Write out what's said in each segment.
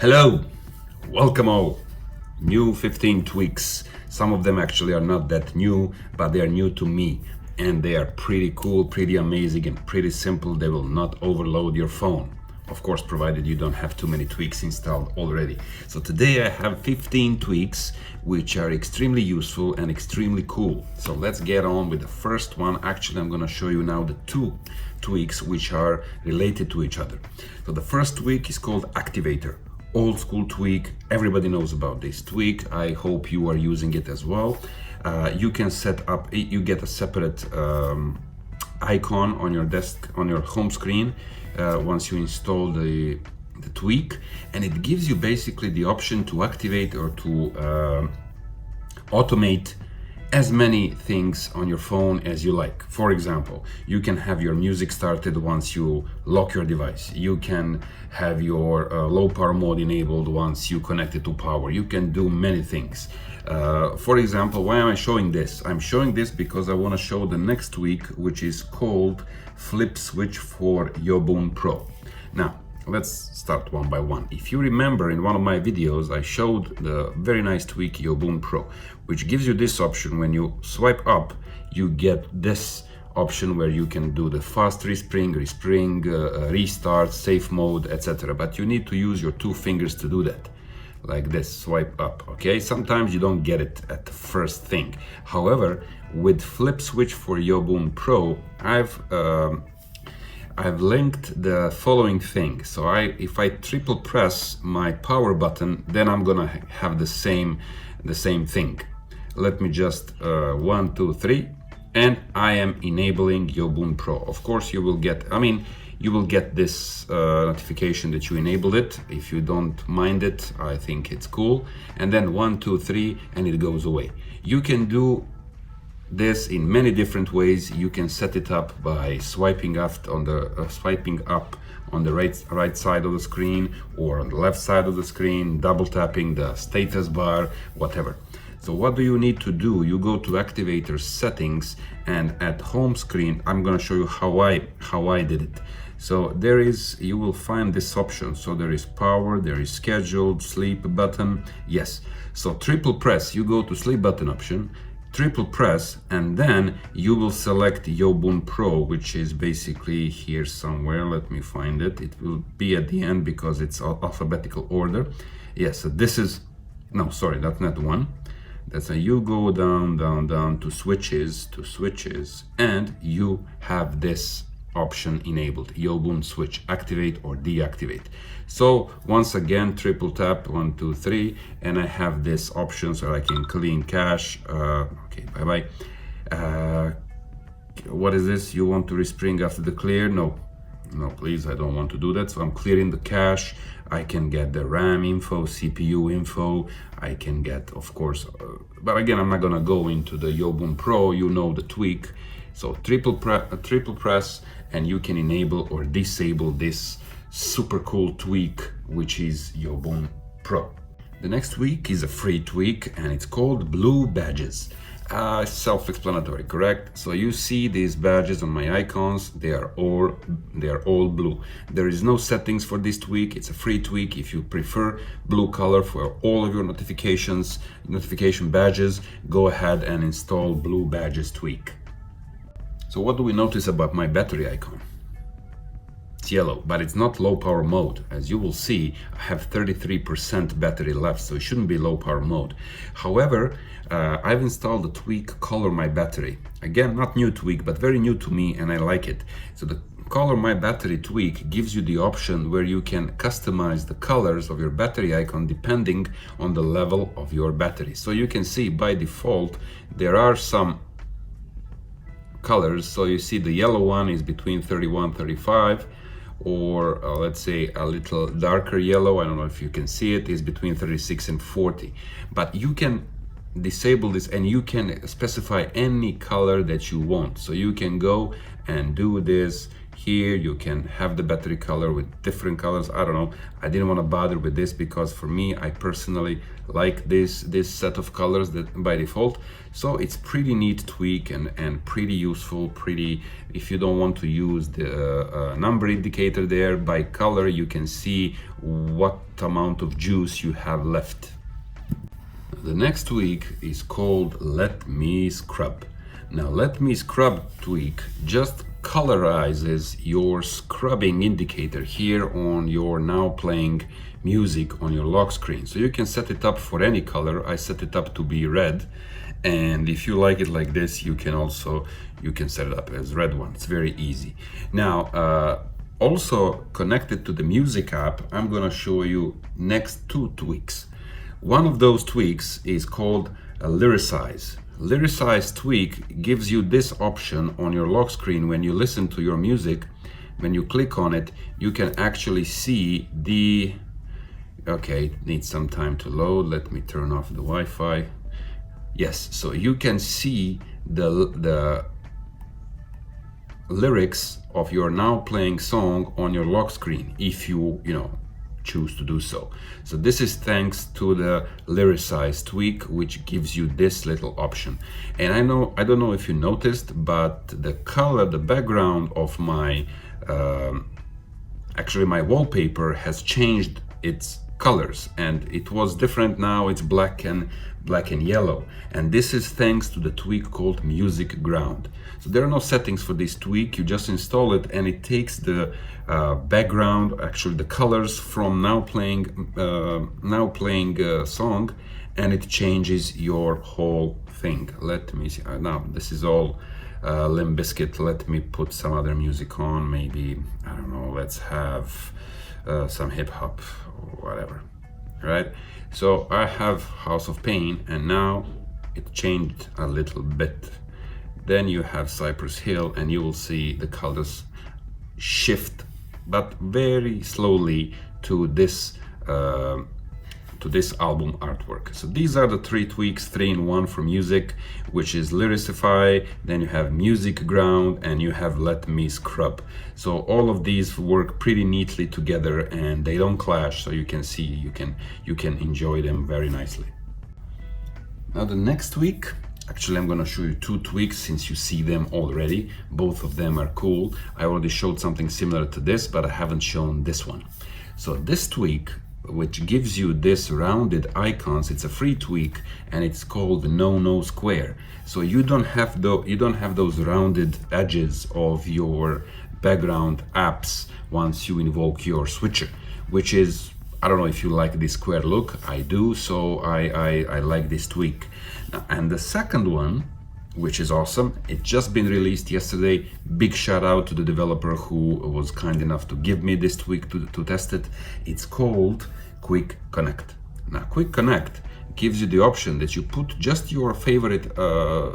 Hello, welcome all. New 15 tweaks. Some of them actually are not that new, but they are new to me. And they are pretty cool, pretty amazing, and pretty simple. They will not overload your phone. Of course, provided you don't have too many tweaks installed already. So today I have 15 tweaks, which are extremely useful and extremely cool. So let's get on with the first one. Actually, I'm gonna show you now the two tweaks which are related to each other. So the first tweak is called Activator. Old school tweak, everybody knows about this tweak. I hope you are using it as well. You can set up, you get a separate icon on your desk, on your home screen once you install the tweak, and it gives you basically the option to activate or to automate as many things on your phone as you like. For example, you can have your music started once you lock your device. You can have your low power mode enabled once you connect it to power. You can do many things. For example, why am I showing this? I'm showing this because I want to show the next tweak, which is called Flip Switch for Yobun Pro. Now, let's start one by one. If you remember, in one of my videos, I showed the very nice tweak Yobun Pro, which gives you this option. When you swipe up, you get this option where you can do the fast Respreeng, restart, safe mode, etc. But you need to use your two fingers to do that, like this, swipe up, okay? Sometimes you don't get it at the first thing. However, with Flip Switch for Yobun Pro, I've linked the following thing. So if I triple press my power button, then I'm gonna have the same thing. Let me just 1, 2, 3, and I am enabling Yobun Pro. Of course, you will get, you will get this notification that you enabled it. If you don't mind it, I think it's cool. And then 1, 2, 3, and it goes away. You can do this in many different ways. You can set it up by swiping up on the right side of the screen or on the left side of the screen, double tapping the status bar, whatever. So what do you need to do? You go to Activator settings, and at home screen, I'm going to show you how I did it. So you will find this option. So there is power, there is scheduled, sleep button. Yes. So triple press, you go to sleep button option, triple press, and then you will select Yobun Pro, which is basically here somewhere. Let me find it. It will be at the end because it's alphabetical order. Yes, so this is, no, sorry, that's not one. That's you go down to switches, and you have this option enabled, Yobun Switch, activate or deactivate. So once again, triple tap, 1, 2, 3, and I have this option so I can clean cache. Okay, bye-bye. What is this? You want to Respreeng after the clear? No, please, I don't want to do that. So I'm clearing the cache. I can get the RAM info, CPU info. I can get, of course, but again, I'm not gonna go into the Yobun Pro, you know the tweak. So triple press, and you can enable or disable this super cool tweak, which is Yobun Pro. The next tweak is a free tweak, and it's called BlueBadges. Self-explanatory, correct? So you see these badges on my icons, they are all blue. There is no settings for this tweak. It's a free tweak. If you prefer blue color for all of your notification badges, go ahead and install BlueBadges tweak. So what do we notice about my battery icon? It's yellow, but it's not low power mode. As you will see, I have 33% battery left, so it shouldn't be low power mode. However, I've installed the tweak ColorMyBattery. Again, not new tweak, but very new to me, and I like it. So the ColorMyBattery tweak gives you the option where you can customize the colors of your battery icon depending on the level of your battery. So you can see by default, there are some colors. So you see the yellow one is between 31, 35, or let's say a little darker yellow, I don't know if you can see it, is between 36 and 40. But you can disable this and you can specify any color that you want. So you can go and do this Here you can have the battery color with different colors. I don't know, I didn't want to bother with this because for me, I personally like this set of colors that by default. So it's pretty neat tweak and pretty useful, pretty, if you don't want to use the number indicator there, by color you can see what amount of juice you have left. The next tweak is called LetMeScrub. Now LetMeScrub tweak just colorizes your scrubbing indicator here on your now playing music on your lock screen. So you can set it up for any color. I set it up to be red, and if you like it like this, you can set it up as red one. It's very easy. Now also connected to the music app, I'm gonna show you next two tweaks. One of those tweaks is called a Lyricize. Lyricize tweak gives you this option on your lock screen when you listen to your music. When you click on it, you can actually see the, okay, it needs some time to load. Let me turn off the Wi-Fi. Yes, so you can see the lyrics of your now playing song on your lock screen if you choose to do so. So this is thanks to the Lyricize tweak, which gives you this little option. And I don't know if you noticed, but the color, the background of my actually my wallpaper has changed its colors, and it was different. Now it's black and yellow, and this is thanks to the tweak called MusicGround. So there are no settings for this tweak. You just install it, and it takes the background, actually the colors from now playing song, and it changes your whole thing. Let me see. Now this is all Limp Bizkit. Let me put some other music on. Maybe, I don't know, let's have some hip hop or whatever. Right? So I have House of Pain, and now it changed a little bit. Then you have Cypress Hill, and you will see the colors shift, but very slowly to this album artwork. So these are the three tweaks, 3-in-1 for music, which is Lyricify, then you have MusicGround, and you have LetMeScrub. So all of these work pretty neatly together, and they don't clash, so you can see, you can enjoy them very nicely. Now the next tweak, actually I'm going to show you two tweaks since you see them already. Both of them are cool. I already showed something similar to this, but I haven't shown this one. So this tweak, which gives you this rounded icons, it's a free tweak, and it's called NoNoSquare. So you don't have those rounded edges of your background apps once you invoke your switcher, which is, I don't know if you like this square look. I do, so I like this tweak. And the second one, which is awesome, it just been released yesterday. Big shout out to the developer who was kind enough to give me this tweak to test it. It's called QuickConnect. Now QuickConnect gives you the option that you put just your favorite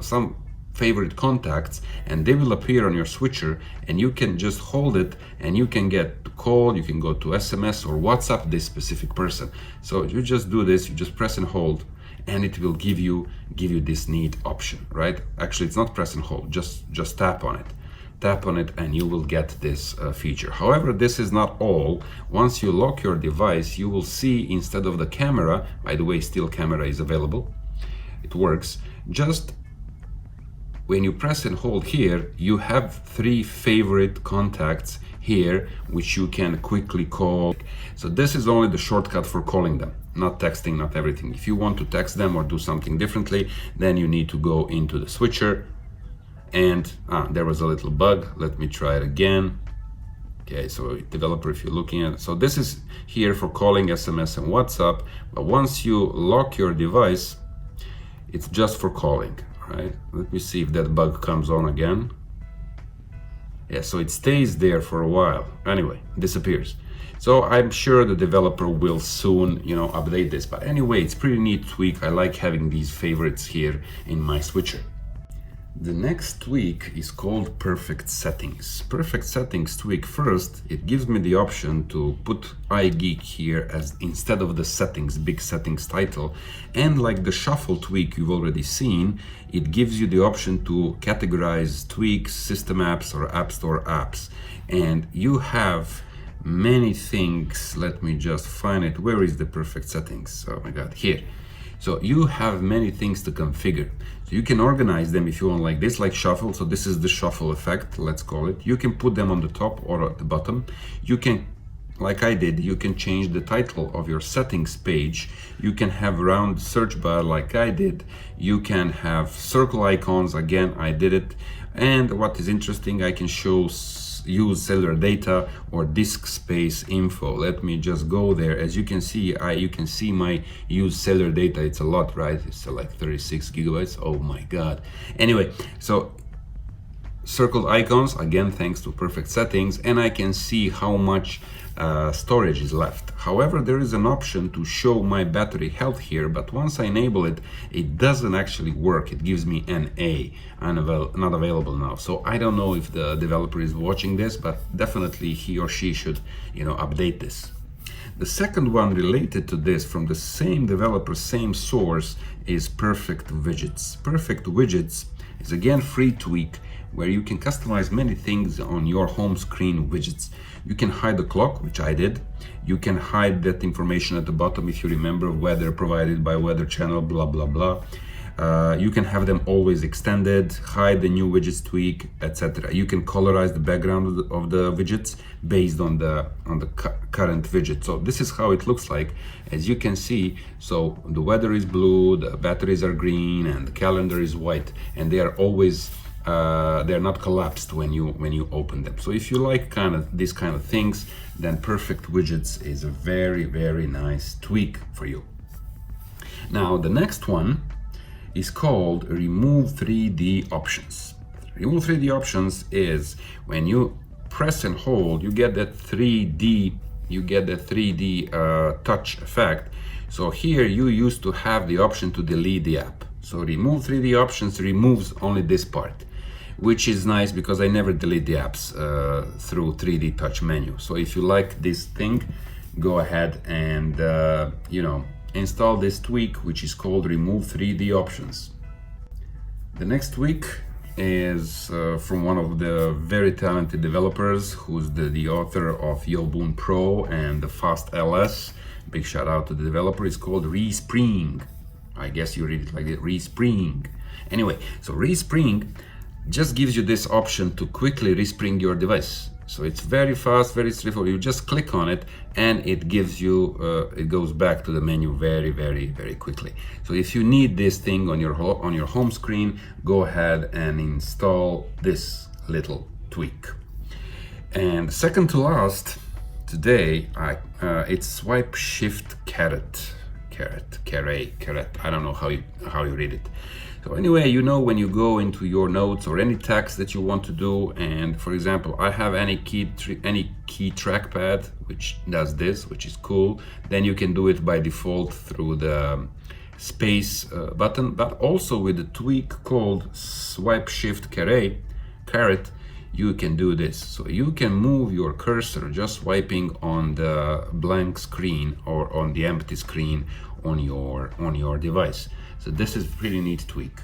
some favorite contacts, and they will appear on your switcher, and you can just hold it, and you can get to call, you can go to SMS or WhatsApp this specific person. So you just do this, you just press and hold, and it will give you this neat option, right? Actually, it's not press and hold, just tap on it, and you will get this feature. However, this is not all. Once you lock your device, you will see, instead of the camera, by the way, still camera is available, it works, just when you press and hold here, you have 3 favorite contacts here, which you can quickly call. So this is only the shortcut for calling them, not texting, not everything. If you want to text them or do something differently, then you need to go into the switcher. And there was a little bug. Let me try it again. Okay, so developer, if you're looking at it, so this is here for calling SMS and WhatsApp, but once you lock your device, it's just for calling, right? Let me see if that bug comes on again. Yeah, so it stays there for a while. Anyway, disappears. So I'm sure the developer will soon, update this. But anyway, it's pretty neat tweak. I like having these favorites here in my switcher. The next tweak is called PerfectSettings. PerfectSettings tweak, first, it gives me the option to put iGeek here as instead of the settings, big settings title. And like the shuffle tweak you've already seen, it gives you the option to categorize tweaks, system apps, or App Store apps. And you have many things. Let me just find it. Where is the PerfectSettings? Oh my God, here. So you have many things to configure. So you can organize them if you want like this, like shuffle. So this is the shuffle effect, let's call it. You can put them on the top or at the bottom. You can, like I did, you can change the title of your settings page. You can have round search bar like I did. You can have circle icons, again, I did it. And what is interesting, I can show use cellular data or disk space info. Let me just go there. As you can see, you can see my use cellular data. It's a lot, right? It's like 36 gigabytes. Oh my God. Anyway, so circled icons, again, thanks to PerfectSettings, and I can see how much storage is left. However, there is an option to show my battery health here, but once I enable it, it doesn't actually work. It gives me an A, not available now. So I don't know if the developer is watching this, but definitely he or she should, update this. The second one related to this from the same developer, same source, is PerfectWidgets. PerfectWidgets is again free tweak where you can customize many things on your home screen widgets. You can hide the clock, which I did. You can hide that information at the bottom if you remember, weather provided by weather channel, blah, blah, blah. You can have them always extended, hide the new widgets tweak, etc. You can colorize the background of the widgets based on the current widget. So this is how it looks like. As you can see, so the weather is blue, the batteries are green, and the calendar is white, and they are always they're not collapsed when you open them. So if you like these kind of things, then PerfectWidgets is a very, very nice tweak for you. Now the next one is called Remove 3D Options. Remove 3D Options is when you press and hold, you get that 3D touch effect. So here you used to have the option to delete the app. So Remove 3D Options removes only this part, which is nice because I never delete the apps through 3D touch menu. So if you like this thing, go ahead and install this tweak, which is called Remove 3D Options. The next tweak is from one of the very talented developers who's the author of Yobun Pro and the Fast LS. Big shout out to the developer. It's called Respreeng. I guess you read it like it, Respreeng. Anyway, so Respreeng just gives you this option to quickly respring your device. So it's very fast, very straightforward. You just click on it and it gives you, it goes back to the menu very, very, very quickly. So if you need this thing on your home screen, go ahead and install this little tweak. And second to last today, it's SwipeShiftCaret. Caret. I don't know how you read it. So anyway, when you go into your notes or any text that you want to do, and for example, I have any key trackpad which does this, which is cool. Then you can do it by default through the space button, but also with the tweak called SwipeShiftCaret, you can do this. So you can move your cursor just swiping on the blank screen or on the empty screen on your device. So this is a pretty neat tweak.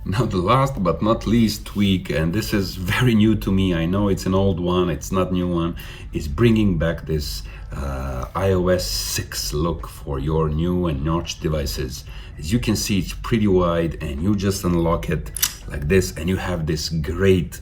Now the last but not least tweak, and this is very new to me, I know it's an old one, it's not new one, is bringing back this iOS 6 look for your new and notched devices. As you can see, it's pretty wide and you just unlock it like this and you have this great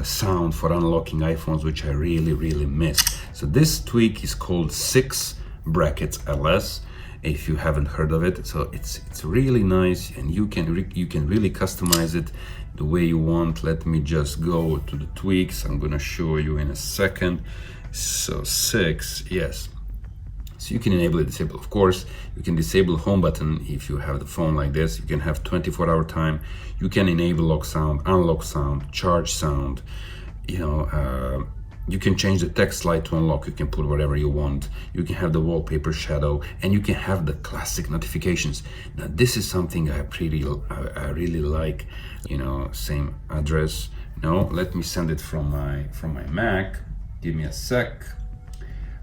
sound for unlocking iPhones, which I really, really miss. So this tweak is called 6 brackets LS. If you haven't heard of it, so it's really nice, and you can really customize it the way you want. Let me just go to the tweaks. I'm gonna show you in a second. So 6, yes. So you can enable and disable. Of course, you can disable home button if you have the phone like this. You can have 24-hour time. You can enable lock sound, unlock sound, charge sound. You can change the text slide to unlock. You can put whatever you want. You can have the wallpaper shadow, and you can have the classic notifications. Now, this is something I really like. You know, same address. No, let me send it from my Mac. Give me a sec.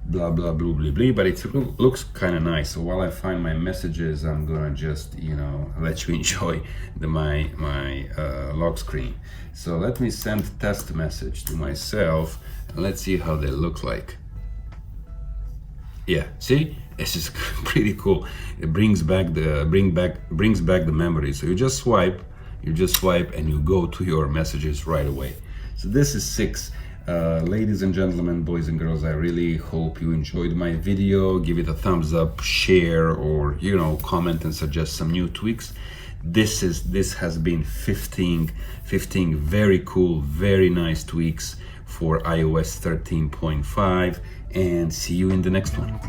Blah blah blah blah blah. But it looks kind of nice. So while I find my messages, I'm gonna just, you know, let you enjoy my lock screen. So let me send test message to myself. Let's see how they look like. Yeah, see, this is pretty cool. It brings back the memory. So you just swipe, and you go to your messages right away. So this is 6. Ladies and gentlemen, boys and girls, I really hope you enjoyed my video. Give it a thumbs up, share, or, you know, comment and suggest some new tweaks. This has been 15 very cool, very nice tweaks for iOS 13.5, and see you in the next one.